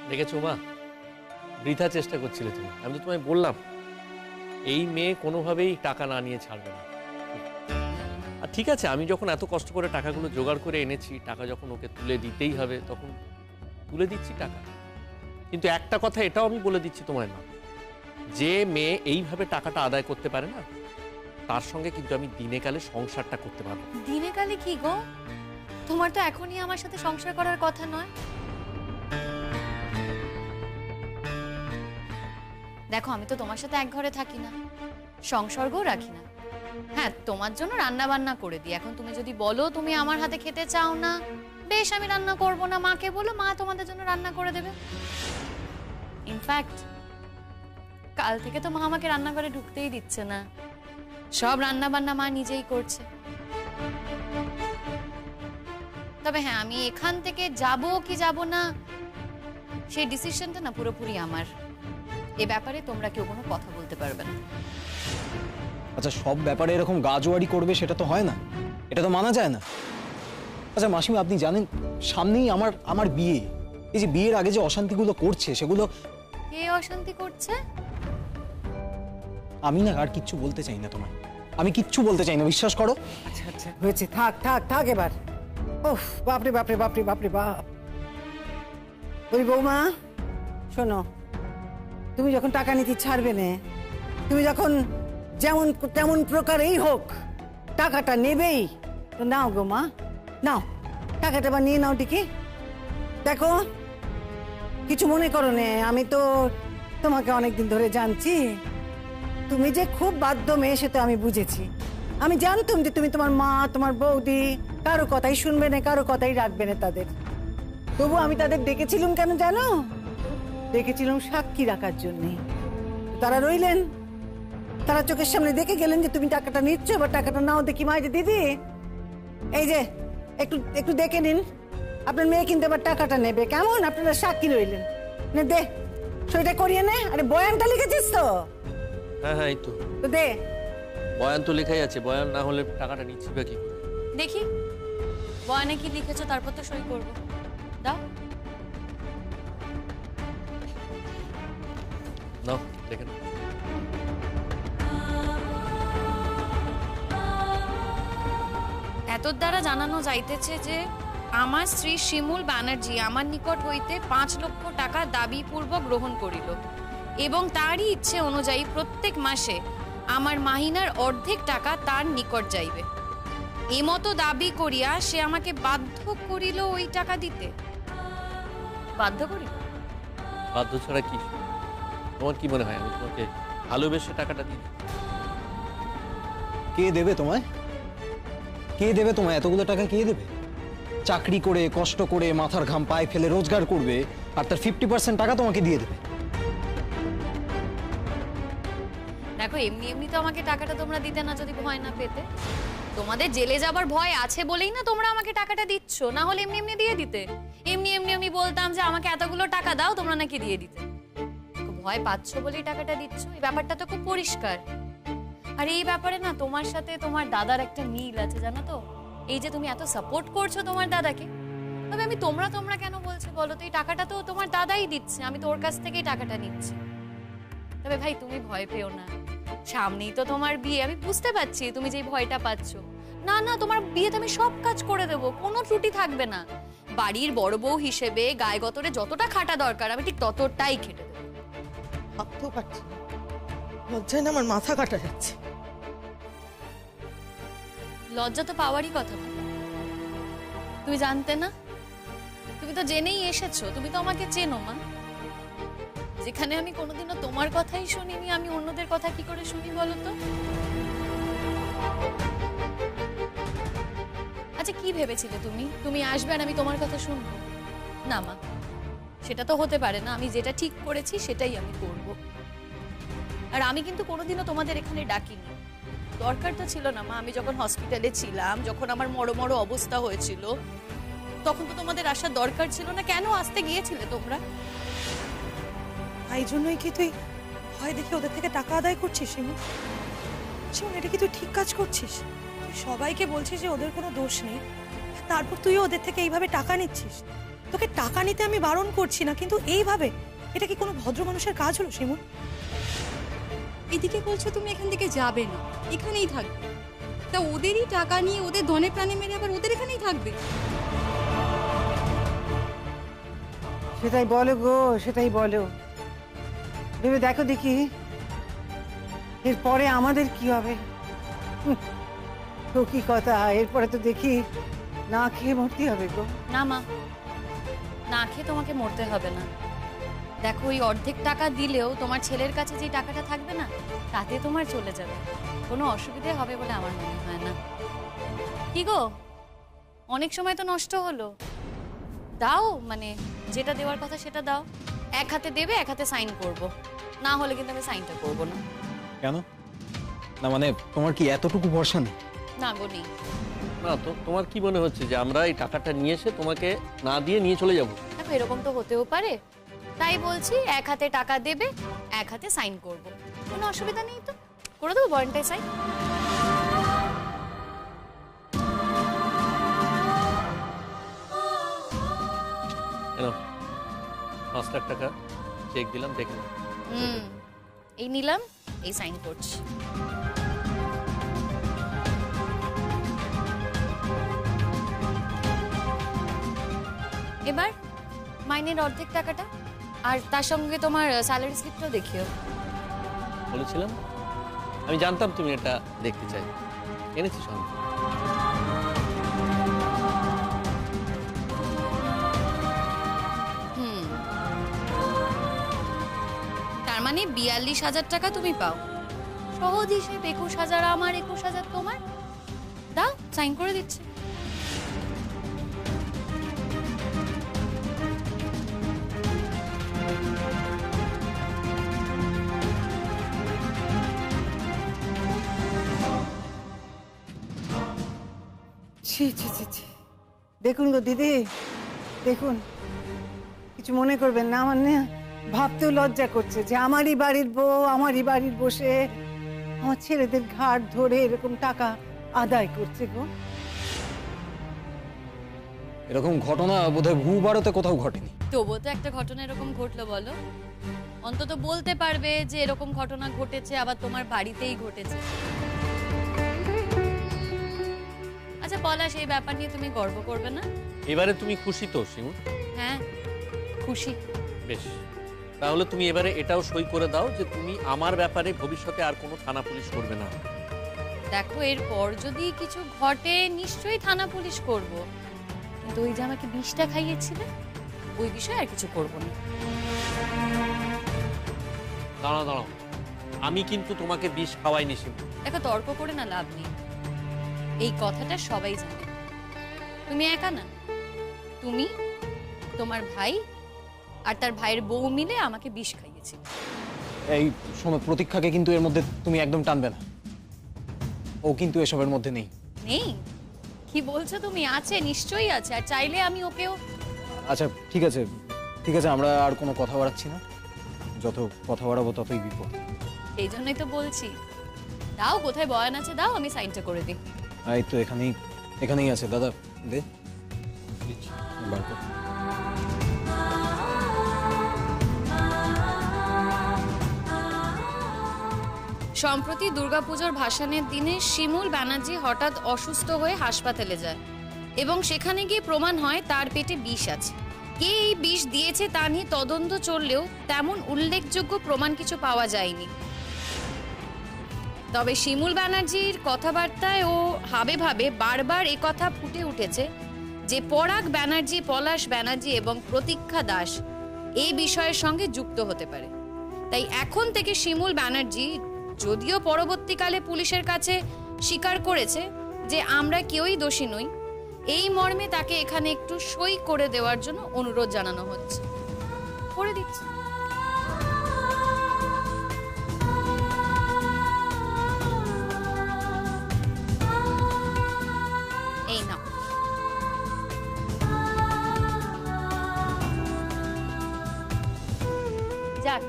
দেখেছো মা, বৃথা চেষ্টা করছিলে তুমি। আমি তো তোমায় বললাম এই মেয়ে কোনোভাবেই টাকা না নিয়ে ছাড়বে না। আর ঠিক আছে, আমি যখন এত কষ্ট করে টাকাগুলো জোগাড় করে এনেছি, টাকা যখন ওকে তুলে দিতেই হবে তখন তুলে দিচ্ছি টাকা। কিন্তু একটা কথা এটাও আমি বলে দিচ্ছি তোমায় মা, যে মেয়ে এইভাবে টাকাটা আদায় করতে পারে না, তার সঙ্গে কিন্তু আমি দিনে কালে সংসারটা করতে পারবো। দিনে কালে কি গো? তোমার তো এখনই আমার সাথে সংসার করার কথা নয়। দেখো, আমি তো তোমার সাথে এক ঘরে থাকি না, সংসর্গও রাখি না। হ্যাঁ, তোমার জন্য রান্না বান্না করে দিই। এখন তুমি যদি বলো তুমি আমার হাতে খেতে চাও না, বেশ, আমি রান্না করব না। মাকে বলো, মা তোমাদের জন্য রান্না করে দেবে। ইনফ্যাক্ট কাল থেকে তো মা আমাকে রান্নাঘরে ঢুকতেই দিচ্ছে না, সব রান্না বান্না মা নিজেই করছে। তবে হ্যাঁ, আমি এখান থেকে যাব কি যাব না সেই ডিসিশনটা না পুরোপুরি আমার। এ ব্যাপারে তোমরা কেউ কোনো কথা বলতে পারবে না। আচ্ছা, সব ব্যাপারে এরকম গাজোয়ারি করবে সেটা তো হয় না, এটা তো মানা যায় না। আচ্ছা মাসিমা, আপনি জানেন সামনেই আমার বিয়ে। এই যে বিয়ের আগে যে অশান্তিগুলো করছে সেগুলো কে অশান্তি করছে? আমি না আর কিচ্ছু বলতে চাই না তোমার, আমি কিচ্ছু বলতে চাই না, বিশ্বাস করো। আচ্ছা আচ্ছা হয়েছে, থাক থাক থাক এবার। ওহ বাপরে বাপরে বাপরে বাপরে বাপ। ওই বৌমা শোনো, তুমি যখন টাকা নিতে ছাড়বে না, তুমি যখন যেমন তেমন প্রকারেই হোক টাকাটা নেবেই, তো নাও গো মা, নাও টাকাটা বা নিয়ে নাও ঠিকই। দেখো, কিছু মনে করো না, আমি তো তোমাকে অনেকদিন ধরে জানছি। তুমি যে খুব বাধ্য মেয়ে সে তো আমি বুঝেছি। আমি জানতাম যে তুমি তোমার মা, তোমার বৌদি কারো কথাই শুনবে না, কারো কথাই রাখবে না তাদের। তবু আমি তাদের ডেকেছিলাম কেন জানো? ডেকেছিলাম সাক্ষী রাখার জন্যে। তারা রইলেন, তারা চোখের সামনে দেখে গেলেন যে তুমি টাকাটা নিচ্ছ, এবার টাকাটা নাও দেখি। মা, যে দিদি, এই যে একটু একটু দেখে নিন, আপনার মেয়ে কিন্তু এবার টাকাটা নেবে, কেমন? আপনারা সাক্ষী রইলেন। নে দে, সইটা করিয়ে নে। আরে বয়ানটা লিখেছিস তো? হ্যাঁ হ্যাঁ, এই তো তো দে। বয়ান তো লেখাই আছে, বয়ান না হলে টাকাটা নিচ্ছি বা কি করে? দেখি বয়ানে কি লিখেছো, তারপর তো সই করবো। দাও। নাও দেখে নাও। এতর দ্বারা জানানো যাইতেছে যে আমার স্ত্রী শিমুল ব্যানার্জি আমার নিকট হইতে 5 লক্ষ টাকা দাবি পূর্বক গ্রহণ করিল এবং তারই ইচ্ছে অনুযায়ী প্রত্যেক মাসে আমার মাহিনার অর্ধেক টাকা তার নিকট যাইবে। এমতো দাবি করিয়া সে আমাকে বাধ্য করিল ওই টাকা দিতে। বাধ্য করিল? বাধ্য ছাড়া কি? তোমার কি মনে হয় আমি তোমাকে ভালোবেসে টাকাটা দিই? কে দেবে তোমায়? কে দেবে তোমায়? এতগুলো টাকা কে দেবে? চাকরি করে কষ্ট করে মাথার ঘাম পায়ে ফেলে রোজগার করবে, আর তার 50% টাকা তোমাকে দিয়ে দেবে। দেখো, এমনি এমনি তো আমাকে টাকাটা তোমরা দিতে না যদি ভয় না পেতে। তোমাদের জেলে যাবার ভয় আছে বলেই না তোমরা আমাকে টাকাটা দিচ্ছ, না হলে এমনি এমনি দিয়ে দিতে। এমনি এমনি আমি বলতাম যে আমাকে এতগুলো টাকা দাও, তোমরা নাকি দিয়ে দিতে। ভয় পাচ্ছ বলেই টাকাটা দিচ্ছ, এই ব্যাপারটা তো খুব পরিষ্কার। আর এই ব্যাপারে না তোমার সাথে তোমার দাদার একটা মিল আছে, জানো তো? এই যে তুমি এত সাপোর্ট করছো তোমার দাদাকে, তবে আমি তোমরা তোমরা কেন বলছো বলো তো? এই টাকাটা তো তোমার দাদাই দিচ্ছে, আমি তো ওর কাছ থেকেই টাকাটা নিচ্ছি। তবে ভাই, তুমি ভয় পেও না, সামনেই তো তোমার বিয়ে। আমি বুঝতে পারছি তুমি যে ভয়টা পাচ্ছ। না না, তোমার বিয়েতে আমি সব কাজ করে দেব, কোনো ত্রুটি থাকবে না। বাড়ির বড় বউ হিসেবে গায়ে গতরে যতটা খাটা দরকার আমি ঠিক ততটাই খেটে দেবো। ভাবতেও পারছি না, লজ্জায় না আমার মাথা কাটা যাচ্ছে। লজ্জা তো পাওয়ারই কথা না। তুমি জানতে না? তুমি তো জেনেই এসেছো, তুমি তো আমাকে চেনো মা। যেখানে আমি কোনোদিনও তোমার কথাই শুনিনি, আমি অন্যদের কথা কি করে শুনি বলো তো? আচ্ছা, কি ভেবেছিলে তুমি? তুমি আসবে আর আমি তোমার কথা শুনবো? না মা, সেটা তো হতে পারে না। আমি যেটা ঠিক করেছি সেটাই আমি করব। আর আমি কিন্তু কোনোদিনও তোমাদের এখানে ডাকিনি, দরকার তো ছিল না মা। আমি যখন হসপিটালে ছিলাম, যখন আমার মরো অবস্থা হয়েছিল, তখন তো তোমাদের আসার দরকার ছিল না। কেন আসতে গিয়েছিলে তোমরা? এই জন্যই কি তুই ভয় দেখে ওদের থেকে টাকা আদায় করছিস? শিমুল, এটা কি তুই ঠিক কাজ করছিস? তুই সবাইকে বলছিস যে ওদের কোনো দোষ নেই, তারপর তুইও ওদের থেকে এইভাবে টাকা নিচ্ছিস। তোকে টাকা নিতে আমি বারণ করছি না, কিন্তু এইভাবে এটা কি কোনো ভদ্র মানুষের কাজ হলো শিমুল? এদিকে বলছো তুমি এখান থেকে যাবে না, এখানেই থাকবে। তা ওদেরই টাকা নিয়ে ওদের ধনে প্রাণে মেরে আবার ওদের এখানেই থাকবে? সেটাই বলো গো, সেটাই বলো। ভেবে দেখো দেখি এরপরে আমাদের কি হবে। তো কি কথা, এরপরে তো দেখি না খেয়ে মরতে হবে গো। না মা, না খেয়ে তোমাকে মরতে হবে না। দেখো ওই অর্ধেক টাকা দিলেও তোমার ছেলের কাছে যে টাকাটা থাকবে না, তাতে তোমার চলে যাবে, কোনো অসুবিধে হবে বলে আমার মনে হয় না। কি গো, অনেক সময় তো নষ্ট হলো, দাও, মানে যেটা দেওয়ার কথা সেটা দাও। এক হাতে দেবে, এক হাতে সাইন করব, না হলে কিন্তু আমি সাইনটা করব না। কেন? না মানে তোমার কি এতটুকু ভরসা নেই? না গো, নেই। না তো তোমার কি মনে হচ্ছে যে আমরা এই টাকাটা নিয়ে এসে তোমাকে না দিয়ে নিয়ে চলে যাব? দেখো এরকম তো হতেও পারে, তাই বলছি এক হাতে টাকা দেবে, এক হাতে সাইন করব, কোনো অসুবিধা নেই তো, করে দেবো ওয়ারেন্টাই সাইন। কেন 5 লাখ টাকা চেক দিলাম, দেখুন। এই নিলাম, এই সাইন করছি। এবার মাইনের অর্ধেক টাকাটা, আর তার সঙ্গে তোমার স্যালারি স্লিপটাও দেখিও। বলেছিলাম, আমি জানতাম তুমি এটা দেখতে চাই, এনেছি সঙ্গে। তার মানে 42,000 টাকা তুমি পাও, সহজ হিসেব 21,000 আমার, 21,000 তোমার। দাও, সাইন করে দিচ্ছি। ছি ছি ছি ছি, দেখুন গো দিদি, দেখুন, কিছু মনে করবেন না, আমার না ভাবতেও লজ্জা করছে যে আমারই বাড়ির বউ, আমারই বাড়ির বসে আমার ছেলেদের ঘাট ধরে এরকম টাকা আদায় করছে গো। এরকম ঘটনা বোধহয় ভূভারতে কোথাও ঘটেনি। তবুও তো একটা ঘটনা এরকম ঘটলো, বলো, অন্তত বলতে পারবে যে এরকম ঘটনা ঘটেছে, আবার তোমার বাড়িতেই ঘটেছে। আচ্ছা পলাশ, এই ব্যাপার নিয়ে তুমি গর্ব করবে না? এবারে তুমি খুশি তো শিমু? হ্যাঁ খুশি। বেশ, তাহলে তুমি এবারে এটাও সই করে দাও যে তুমি আমার ব্যাপারে ভবিষ্যতে আর কোনো থানা পুলিশ করবে না। দেখো এরপর যদি কিছু ঘটে নিশ্চয়ই থানা পুলিশ করব, কিন্তু ওই যে আমাকে বিষটা খাইয়েছিলে ওই বিষয়ে আর কিছু করব না। দাঁড়াও দাঁড়াও, আমি কিন্তু তোমাকে বিষ খাওয়াইনি শিমু। দেখো তর্ক করে না লাভ নেই, এই কথাটা সবাই জানে। তুমি একা না, তুমি, তোমার ভাই আর তার ভাইয়ের বউ মিলে আমাকে বিষ খাইয়েছিল। এই শোনো, প্রতীক্ষাকে কিন্তু এর মধ্যে তুমি একদম টানবে না, ও কিন্তু এসবের মধ্যে নেই। নেই? কি বলছো তুমি? আছে, নিশ্চয়ই আছে, আর চাইলে আমি ওকেও। আচ্ছা ঠিক আছে, ঠিক আছে, আমরা আর কোনো কথা বাড়াচ্ছি না, যত কথা বাড়াবো ততই বিপদ। এই জন্যই তো বলছি, দাও, কোথায় বয়ান আছে দাও, আমি সাইনটা করে দিই। এই তো এখানেই, এখানেই আছে দাদা, দে বার কর। সম্প্রতি দুর্গাপুজোর ভাসানের দিনে শিমুল ব্যানার্জি হঠাৎ অসুস্থ হয়ে হাসপাতালে যায় এবং সেখানে গিয়ে প্রমাণ হয় তার পেটে বিষ আছে। কে এই বিষ দিয়েছে তা নিয়ে তদন্ত চললেও তেমন উল্লেখযোগ্য প্রমাণ কিছু পাওয়া যায়নি। তবে শিমুল ব্যানার্জির কথাবার্তায় ও হাবে ভাবে বারবার একথা ফুটে উঠেছে যে পরাগ ব্যানার্জি, পলাশ ব্যানার্জি এবং প্রতীক্ষা দাস এই বিষয়ের সঙ্গে যুক্ত হতে পারে। তাই এখন থেকে শিমুল ব্যানার্জি, যদিও পরবর্তীকালে পুলিশের কাছে স্বীকার করেছে যে আমরা কেউই দোষী নই, এই মর্মে তাকে এখানে একটু সই করে দেওয়ার জন্য অনুরোধ জানানো হচ্ছে। করে দিচ্ছি। এই নাও। যাক,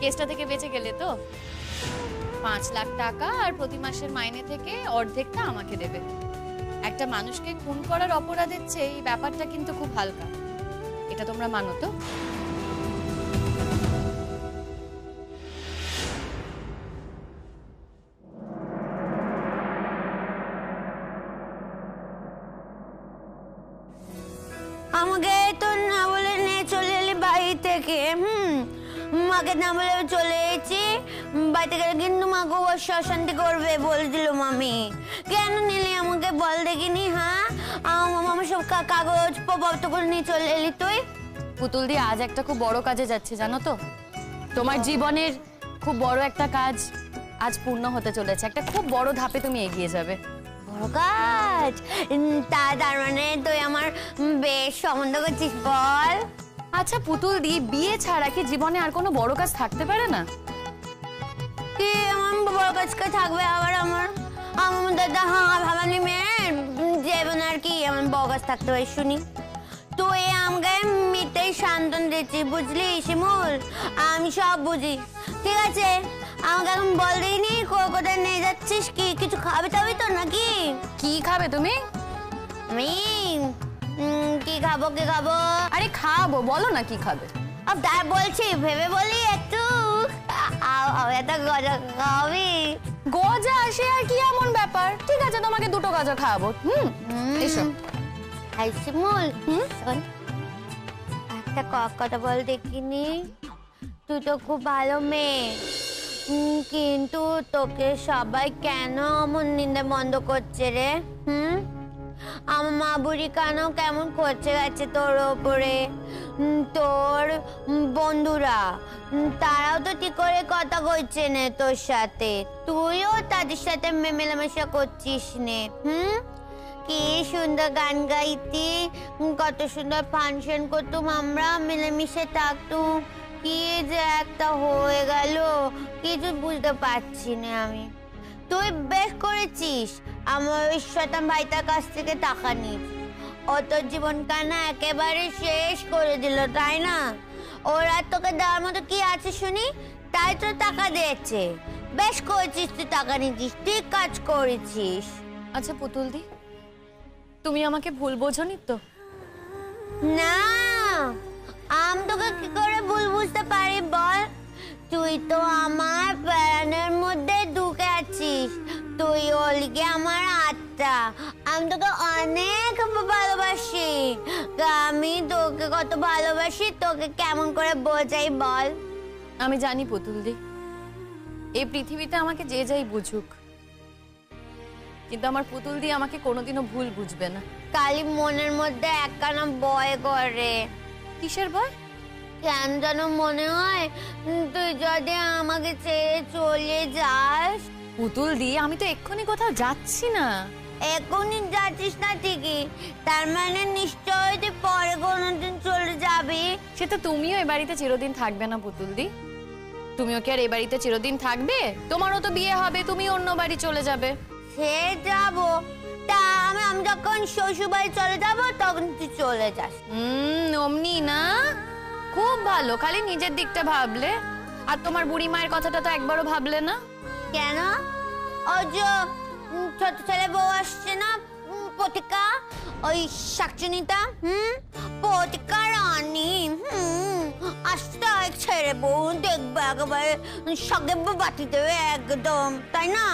কেসটা থেকে বেঁচে গেলে তো। 5 লাখ টাকা আর প্রতি মাসের মাইনে থেকে অর্ধেকটা আমাকে দেবে। একটা মানুষকে খুন করার অপরাধের চেয়ে এই ব্যাপারটা কিন্তু খুব হালকা। এটা তোমরা মানো তো? আমাকে তো না বলে নিয়ে চলে এলি বাড়ি থেকে। মাকে না বলে চলে এসেছি বাড়িতে গেলে কিন্তু মাকে অবশ্যই অশান্তি করবে বলে দিল মামি। কেন নিলি আমাকে বল দেখিনি? হ্যাঁ, আমার সব কাগজ পত্র করে নিয়ে চলে এলি তুই। পুতুল দি, আজ একটা খুব বড় কাজে যাচ্ছে জানো তো? তোমার জীবনের খুব বড় একটা কাজ আজ পূর্ণ হতে চলেছে। একটা খুব বড় ধাপে তুমি এগিয়ে যাবে। বড় কাজ? তার মানে তুই আমার বেশ সম্বন্ধ করছিস বল। আচ্ছা পুতুল দি, বিয়ে ছাড়া কি জীবনে আর কোনো বড় কাজ থাকতে পারে না? কি আমার বড় কাজ থাকবে আবার? আমার দাদা ভাবানি মেয়ের জীবন আর কি আমার বড় কাজ থাকতে পারে শুনি? তুই আমাকে মিথ্যেই শান্তন দিচ্ছিস বুঝলি শিমুল? আমি সব বুঝি। ঠিক আছে, আমাকে এখন বল দিইনি কোথায় নিয়ে যাচ্ছিস? কি কিছু খাবে তবে তো নাকি? কি খাবে তুমি? আমি কি খাবো? আরে খাবো, বলো না কি খাবে। তাই বলছি, ভেবে বলি একটু। এত গজা খাবি? গজা আসে আর কি এমন ব্যাপার? ঠিক আছে, তোমাকে দুটো গজা খাওয়াবো। এসো। শিমুল, শোন, একটা কথা বল দেখিনি। তুই তো খুব ভালো মেয়ে, কিন্তু তোকে সবাই কেন অমন নিন্দে বন্ধ করছে রে? আমার মা বুড়ি কেমন করছে গেছে তোর ওপরে। তোর বন্ধুরা তারাও তো ঠিক করে কথা কইছে না তোর সাথে, তুইও তাদের সাথে মেলামেশা করছিস নে। কি সুন্দর গান গাইতি, কত সুন্দর ফাংশন করতুম আমরা, মিলেমিশে থাকতুম। কি যে একটা হয়ে গেল কিছু বুঝতে পারছি না আমি। তুই বেশ করেছিস আমার ওই শতান ভাইটার কাছ থেকে টাকা নিস। ও তোর জীবনখানা একেবারে শেষ করে দিল, তাই না? ওরা তোকে দেওয়ার মতো কি আছে শুনি? তাই তো টাকা দিয়েছে। বেশ করেছিস, তুই টাকা নিচ্ছিস, ঠিক কাজ করেছিস। আচ্ছা পুতুল দি, তুমি আমাকে ভুল বোঝনি তো? না, আমি তোকে কি করে ভুল বুঝতে পারি বল? তুই তো আমার প্রাণের মধ্যে ঢুকে আছিস। তুই ওলিগে আমার আত্মা। আমি তোকে অনেক ভালোবাসি। আমি তোকে কত ভালোবাসি তোকে কেমন করে বোঝাই বল? আমি জানি পুতুল দি, এই পৃথিবীতে আমাকে যে যাই বুঝুক, কিন্তু আমার পুতুল দি আমাকে কোনোদিনও ভুল বুঝবে না। কালি মনের মধ্যে একখানা ভয় করে। কিসের ভয়? কেন যেন মনে হয় তুই যদি আমাকে ছেড়ে চলে যাস। পুতুল দি, আমি তো এক্ষুনি কোথাও যাচ্ছি না। এখনই যাচ্ছিস না ঠিকই, তার মানে নিশ্চয়ই তুই পরে কোনোদিন চলে যাবি। সে তো তুমিও এ বাড়িতে চিরদিন থাকবে না পুতুল দি। তুমিও কি আর এ বাড়িতে চিরদিন থাকবে? তোমারও তো বিয়ে হবে, তুমি অন্য বাড়ি চলে যাবে। সে যাবো, তা আমি যখন শ্বশুর বাড়ি চলে যাবো তখন তুই চলে যাস। অমনি না? খুব ভালো, খালি নিজের দিকটা ভাবলে, আর তোমার বুড়ি মায়ের কথাটা তো একবারও ভাবলে না। কেন? ওই যে ছোট ছেলে বউ আসছে না, পতিকা, ওই শাকচুনিটা, পতিকা রানী, আসতে ছেড়ে বউ দেখবে একেবারে সঙ্গে বাতি দেবে একদম, তাই না?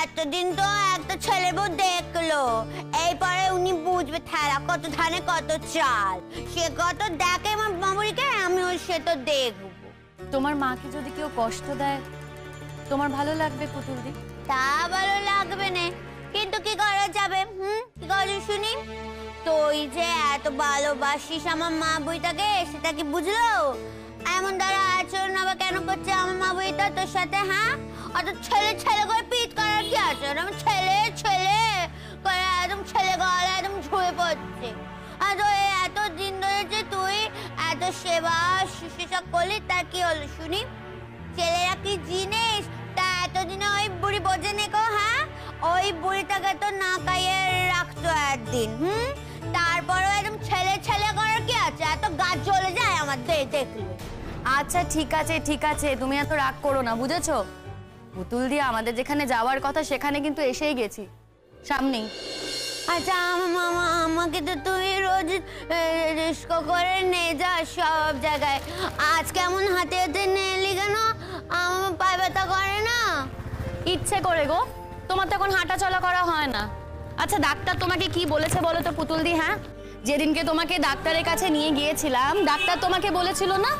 এতদিন তো একটা ছেলে বউ দেখলো, এইবারে উনি বুঝবে ঠেলা কত ধানে কত চাল। সে কত দেখে আমার মামুরিকে, আমিও সে তো দেখবো। তোমার মাকে যদি কেউ কষ্ট দেয় তোমার ভালো লাগবে পুতুল দি? তা ভালো লাগবে না, কিন্তু কি করা যাবে? কি করা শুনি? তুই যে এত ভালোবাসিস আমার মা বুইটাকে, সেটা কি বুঝলো? এমন দ্বারা আচরণ আবার কেন করছে আমার মা বুইটা তোর সাথে? হ্যাঁ, অত ছেলে ছেলে করে পিট করার কি আছে? আমি ছেলে ছেলে করে একদম ছেলে গলা একদম ঝুয়ে পড়ছে। আর এত দিন ধরে যে তুই এত সেবা শুশ্রূষা করলি, তার কি হলো শুনি? ছেলেরা কি জিনিস তা এতদিনে ওই বুড়ি বোঝে নেকো? হ্যাঁ, ওই বুড়িটাকে তো না খাইয়ে রাখতো একদিন। তারপরেও একদম ছেলে ছেলে করার কি আছে? এত গাছ জ্বলে যায় আমার দেখলে। আচ্ছা ঠিক আছে ঠিক আছে, তুমি এত রাগ করো না, বুঝেছো? পুতুল দি, আমাদের যেখানে যাওয়ার কথা সেখানে কিন্তু এসেই গেছি, সামনেই। আচ্ছা মামা, আমাকে তো তুই রোজ রিস্কো করে নিয়ে যাস সব জায়গায়, আজ কেমন হাতে হাতে নিয়ে এলি কেন? আমার পায়ে ব্যথা করে না? ইচ্ছে করে গো, তোমার তো এখন হাঁটা চলা করা হয় না। আচ্ছা ডাক্তার তোমাকে কি বলেছে বলো তো পুতুলদি? হ্যাঁ, যেদিনকে তোমাকে ডাক্তারের কাছে নিয়ে গিয়েছিলাম, ডাক্তার তোমাকে বলেছিল না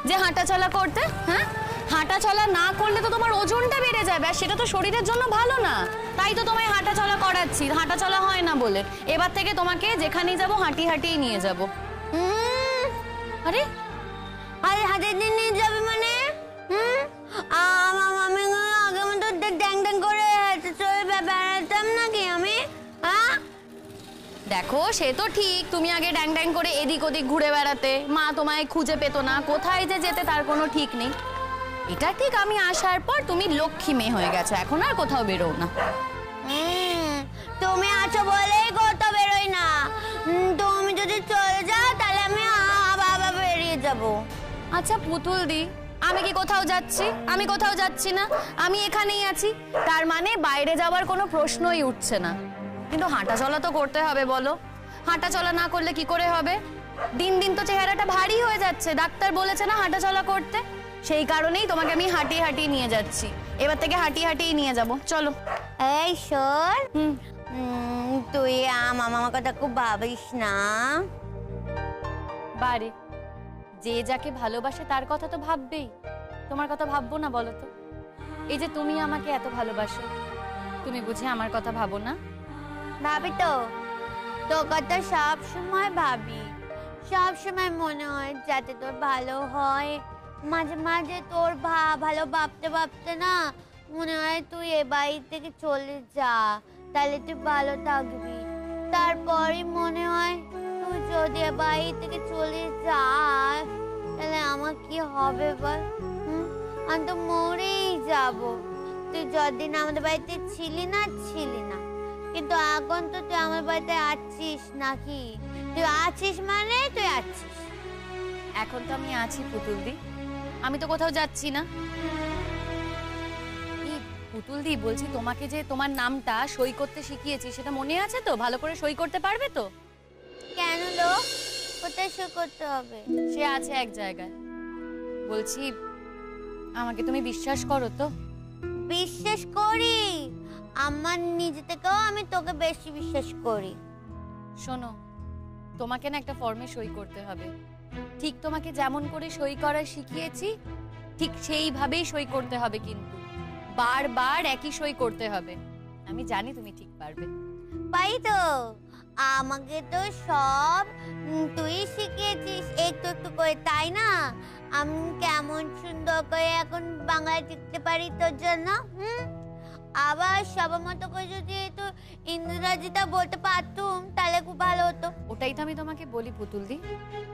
যে হাঁটা চলা করতে? হ্যাঁ, হাঁটা চলা না করলে তো তোমার ওজনটা বেড়ে যাবে, আর সেটা তো শরীরের জন্য ভালো না। তাই তো তোমায় হাঁটা চলা করাচ্ছি, হাঁটা চলা হয় না বলে। এবার থেকে তোমাকে যেখানেই যাবো হাঁটি হাঁটিয়ে নিয়ে যাব। আরে আরে হাতে দিয়ে নিয়ে যাবে মানে? আমি আগে মতো ড্যাং ড্যাং করে হেঁটে চলে বেড়াতাম নাকি আমি? হ্যাঁ দেখো, সে তো ঠিক, তুমি আগে ড্যাং ড্যাং করে এদিক ওদিক ঘুরে বেড়াতে, মা তোমায় খুঁজে পেতো না, কোথায় যে যেতে তার কোনো ঠিক নেই। এটা ঠিক, আমি আসার পর তুমি লক্ষ্মী মেয়ে হয়ে গেছো, এখন আর কোথাও বেরো না। তুমি আছো বলেই কোথাও বেরোই না। তুমি যদি চলে যাও তাহলে আমি আবার বেরিয়ে যাব। আচ্ছা পুতুল দি, আমি কি কোথাও যাচ্ছি? আমি কোথাও যাচ্ছি না, আমি এখানেই আছি। তার মানে বাইরে যাওয়ার কোনো প্রশ্নই উঠছে না। কিন্তু হাঁটা চলা তো করতে হবে, বলো। হাঁটা চলা না করলে কি করে হবে? দিন দিন তো চেহারাটা ভারী হয়ে যাচ্ছে, ডাক্তার বলেছে না হাঁটা চলা করতে। সেই কারণেই তোমাকে আমি হাঁটিয়ে হাঁটিয়ে নিয়ে যাচ্ছি। এবার থেকে হাঁটিয়ে হাঁটিয়ে নিয়ে যাব, চলো। এই শোন, তুই আমার কথা খুব ভাবিস না। বারে, যে যাকে ভালোবাসে তার কথা তো ভাববেই। তোমার কথা ভাববো না বলো তো? এই যে তুমি আমাকে এত ভালোবাসো, তুমি বুঝি আমার কথা ভাবো না? ভাবি তো, তোর কথা সব সময় ভাবি। সব সময় মনে হয় যাতে তোর ভালো হয়। মাঝে মাঝে তোর ভালো ভাবতে ভাবতে না মনে হয় তুই এ বাড়ি থেকে চলে যা, তাহলে তুই ভালো থাকবি। তারপরই মনে হয় তুই যদি এ বাড়ি থেকে চলে যাস তাহলে আমার কি হবে বল? আমি তো মরেই যাব। তুই যতদিন আমাদের বাড়িতে ছিলি না, কিন্তু এখন তো তুই আমার বাড়িতে আছিস নাকি? তুই আছিস মানে তুই আছিস। এখন তো আমি আছি পুতুলদি, আমি তো কোথাও যাচ্ছি না। পুতুলদি বলছি, তোমাকে যে তোমার নামটা সই করতে শিখিয়েছি সেটা মনে আছে তো? ভালো করে সই করতে পারবে তো? কেন লো? কোথায় সই করতে হবে? সে আছে এক জায়গায়। বলছি, আমাকে তুমি বিশ্বাস করো তো? বিশ্বাস করি, আমার নিজে থেকেও আমি তোকে বেশি বিশ্বাস করি। শোনো, তোমাকে না একটা ফর্মে সই করতে হবে। ঠিক তোমাকে যেমন করে সই করা শিখিয়েছি ঠিক সেইভাবেই সই করতে হবে, কিন্তু বারবার একই সই করতে হবে। আমি জানি তুমি ঠিক পারবে। পাই তো, আমাকে তো সব তুই শিখিয়েছিস একটু একটু করে, তাই না? আমি কেমন সুন্দর করে এখন বাংলা শিখতে পারি তোর জন্য। আবার সবার মতো করে যদি একটু ইংরেজিটা বলতে পারতুম তাহলে খুব ভালো হতো। ওটাই তো আমি তোমাকে বলি পুতুলদি,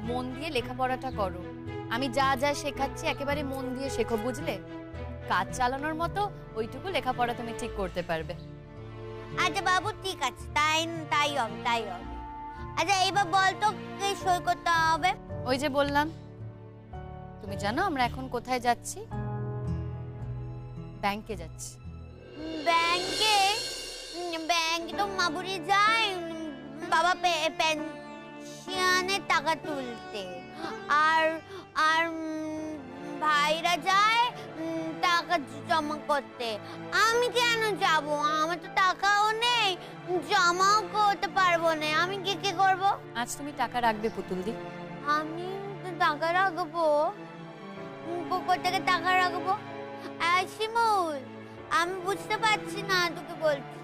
মন দিয়ে লেখাপড়াটা করো। আমি যা যা শেখাচ্ছি একেবারে মন দিয়ে শেখো, বুঝলে? কাজ চালানোর মতো ওইটুকু লেখাপড়া তুমি ঠিক করতে পারবে। আচ্ছা বাবু, ঠিক আছে, তাই হবে। আচ্ছা এইবার বল তো কি সই করতে হবে? ওই যে বললাম। তুমি জানো আমরা এখন কোথায় যাচ্ছি? ব্যাংকে যাচ্ছি। ব্যাংকে তো মাবুরি যায় বাবা পেনশনের টাকা তুলতে, আর ভাইরা যায় টাকা জমা করতে। আমি কেন যাব? আমার তো টাকাও নেই, জমাও করতে পারবো না। আমি কি করব? আজ তুমি টাকা রাখবে পুতুলদি? আমি তো টাকা রাখবো। কোথা থেকে টাকা রাখবো? শিমুল, আমি বুঝতে পারছি না তোকে বলছি।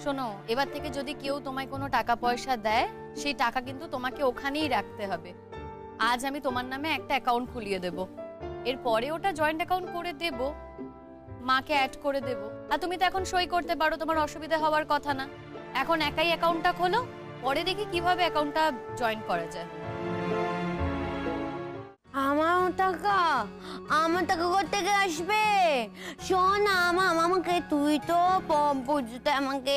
শোনো, এবার থেকে যদি কেউ তোমায় কোনো টাকা পয়সা দেয়, সেই টাকা কিন্তু তোমাকে ওখানেই রাখতে হবে। আজ আমি তোমার নামে একটা অ্যাকাউন্ট খুলিয়ে দেব, এরপরে ওটা জয়েন্ট অ্যাকাউন্ট করে দেব, মাকে অ্যাড করে দেব। আর তুমি তো এখন সই করতে পারো, তোমার অসুবিধা হওয়ার কথা না। এখন একাই অ্যাকাউন্টটা খোলো, পরে দেখি কিভাবে অ্যাকাউন্টটা জয়েন করা যায়। আমার টাকা কোথেকে আসবে? শোন, আমাকে তুই তো বুঝতে আমাকে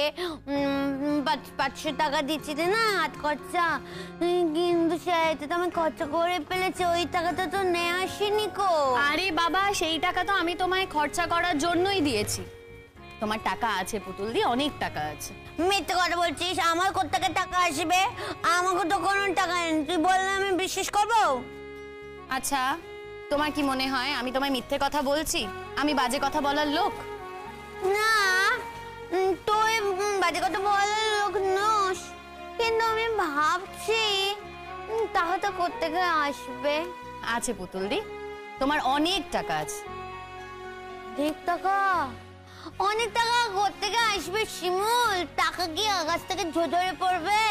500 টাকা দিচ্ছিলি না হাত খরচা, কিন্তু সেটা তো আমি খরচা করে ফেলেছি। ওই টাকাটা তো নিয়ে আসিনি কো। আরে বাবা, সেই টাকা তো আমি তোমায় খরচা করার জন্যই দিয়েছি। তোমার টাকা আছে পুতুল দি, অনেক টাকা আছে। মিথ্যে কথা বলছিস, আমার কোত্থেকে টাকা আসবে? আমাকে তো কোনো টাকা নেই, তুই বললে আমি বিশ্বাস করবো? আচ্ছা, তোমার কি মনে হয় আমি তোমায় মিথ্যে কথা বলছি? আমি বাজে কথা বলার লোক? না, তুই বাজে কথা বলার লোক নস, কিন্তু আমি ভাবছি টাকা তো কোত্থেকে আসবে? আছে পুতুল দি, তোমার অনেক টাকা আছে। অনেক টাকা? অনেক টাকা কোত্থেকে আসবে শিমুল? টাকা কি আকাশ থেকে ঝরে পড়বে?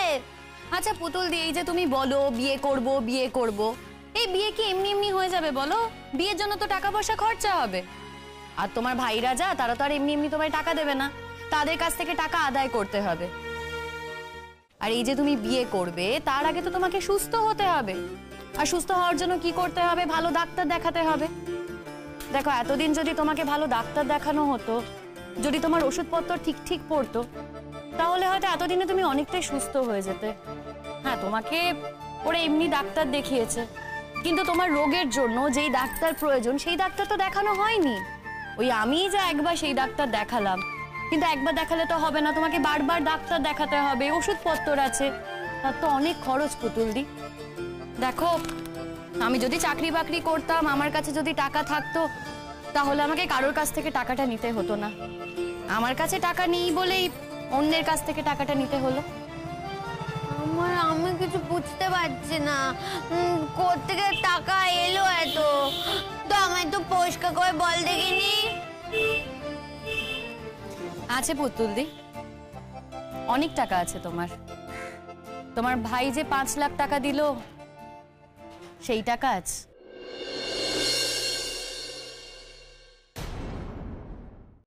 আচ্ছা পুতুল দি, এই যে তুমি বলো বিয়ে করব বিয়ে করব, এই বিয়ে কি এমনি এমনি হয়ে যাবে বলো? বিয়ের জন্য তো টাকা পয়সা খরচা হবে। আর তোমার ভাইরা যা, তারা তো আর এমনি এমনি তোমায় টাকা দেবে না, তাদের কাছ থেকে টাকা আদায় করতে হবে। আর এই যে তুমি বিয়ে করবে, তার আগে তো তোমাকে সুস্থ হতে হবে। আর সুস্থ হওয়ার জন্য কি করতে হবে? ভালো ডাক্তার দেখাতে হবে। দেখো, এতদিন যদি তোমাকে ভালো ডাক্তার দেখানো হতো, যদি তোমার ওষুধপত্র ঠিক ঠিক পড়তো, তাহলে হয়তো এতদিনে তুমি অনেকটাই সুস্থ হয়ে যেতে। হ্যাঁ, তোমাকে ওরা এমনি ডাক্তার দেখিয়েছে, কিন্তু তোমার রোগের জন্য যেই ডাক্তার প্রয়োজন সেই ডাক্তার তো দেখানো হয়নি। ওই আমি যা একবার সেই ডাক্তার দেখালাম, কিন্তু একবার দেখালে তো হবে না, তোমাকে বারবার ডাক্তার দেখাতে হবে, ওষুধপত্র আছে, তার তো অনেক খরচ পুতুল দি। দেখো, আমি যদি চাকরি বাকরি করতাম, আমার কাছে যদি টাকা থাকতো, তাহলে আমাকে কারোর কাছ থেকে টাকাটা নিতে হতো না। আমার কাছে টাকা নেই বলেই অন্যের কাছ থেকে টাকাটা নিতে হলো। আমি কিছু বুঝতে পারছি না, কোত্থেকে টাকা এলো এত? তো আমায় তো পরিষ্কার করে বল দেখিনি। আছে পুতুল দি, অনেক টাকা আছে তোমার। তোমার ভাই যে 5 লাখ টাকা দিল, সেই টাকা আছে।